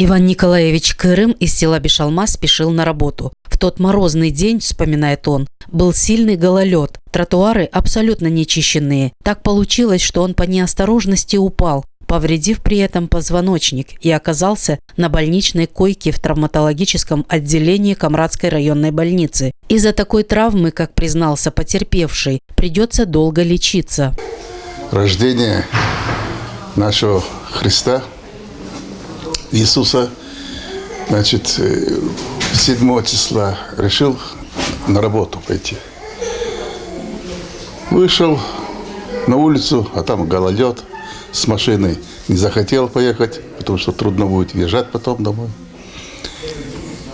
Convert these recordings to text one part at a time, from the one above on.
Иван Николаевич Кырым из села Бешалма спешил на работу. В тот морозный день, вспоминает он, был сильный гололед, тротуары абсолютно нечищенные. Так получилось, что он по неосторожности упал, повредив при этом позвоночник, и оказался на больничной койке в травматологическом отделении Камрадской районной больницы. Из-за такой травмы, как признался потерпевший, придется долго лечиться. Рождение нашего Христа, Иисуса, значит, 7 числа решил на работу пойти. Вышел на улицу, а там гололед. С машиной не захотел поехать, потому что трудно будет въезжать потом домой.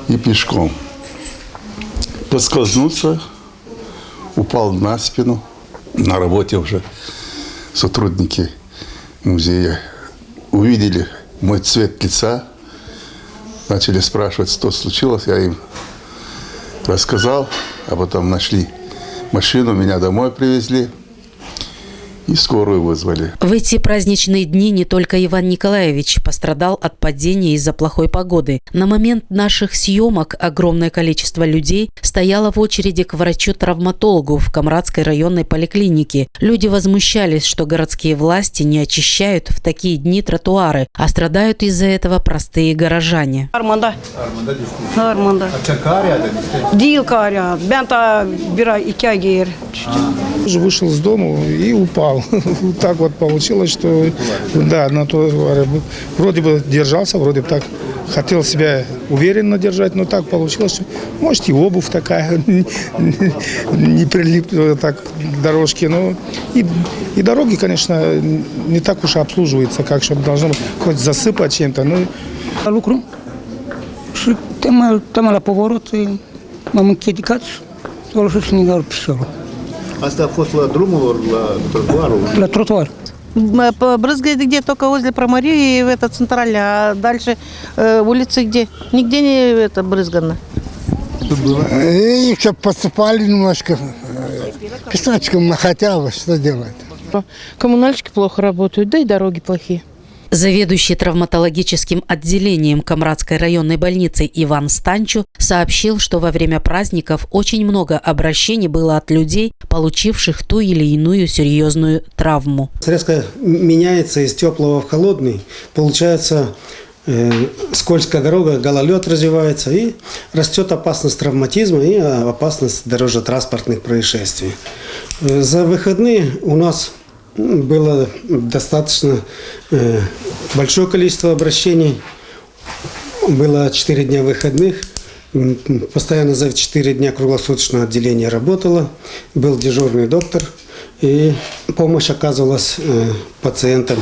И пешком. Поскользнулся, упал на спину. На работе уже сотрудники музея увидели мой цвет лица, начали спрашивать, что случилось. Я им рассказал, а потом нашли машину, меня домой привезли. И скорую вызвали. В эти праздничные дни не только Иван Николаевич пострадал от падения из-за плохой погоды. На момент наших съемок огромное количество людей стояло в очереди к врачу-травматологу в Камрадской районной поликлинике. Люди возмущались, что городские власти не очищают в такие дни тротуары, а страдают из-за этого простые горожане. Вышел из дома и упал. Так вот получилось, что да, на то вроде бы держался, вроде бы так хотел себя уверенно держать, но так получилось, что может и обувь такая не прилипла так к дорожке, но и дороги, конечно, не так уж и обслуживаются, как чтобы должно быть хоть засыпать чем-то. Lucru și tema la pоворот m-am închedicat să o lăsat să ne piciorul. Asta a fost la drumul ori la trotuarul? La trotuar. Брызгает где только возле Промарии, это центральная, а дальше улицы где? Нигде не это брызгано. И все посыпали немножко песочком, хотя бы что делать. Коммунальщики плохо работают, да и дороги плохие. Заведующий травматологическим отделением Камрадской районной больницы Иван Станчу сообщил, что во время праздников очень много обращений было от людей, получивших ту или иную серьезную травму. Резко меняется из теплого в холодный, получается скользкая дорога, гололед развивается и растет опасность травматизма и опасность дорожно-транспортных происшествий. За выходные у нас было достаточно большое количество обращений. Было 4 дня выходных. Постоянно за 4 дня круглосуточное отделение работало. Был дежурный доктор. И помощь оказывалась пациентам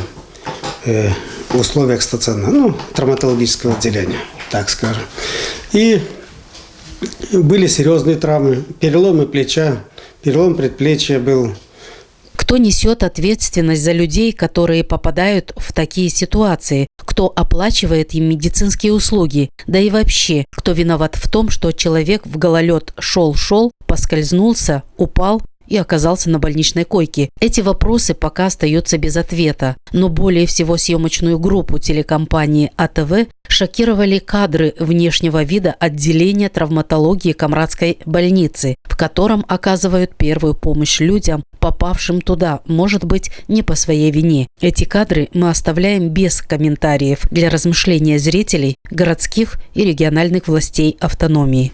в условиях стационарного, травматологического отделения, так скажем. И были серьезные травмы. Переломы плеча, перелом предплечья был. Кто несет ответственность за людей, которые попадают в такие ситуации? Кто оплачивает им медицинские услуги? Да и вообще, кто виноват в том, что человек в гололед шел, поскользнулся, упал и оказался на больничной койке? Эти вопросы пока остаются без ответа. Но более всего съемочную группу телекомпании АТВ шокировали кадры внешнего вида отделения травматологии Камрадской больницы, в котором оказывают первую помощь людям, попавшим туда, может быть, не по своей вине. Эти кадры мы оставляем без комментариев для размышления зрителей городских и региональных властей автономии.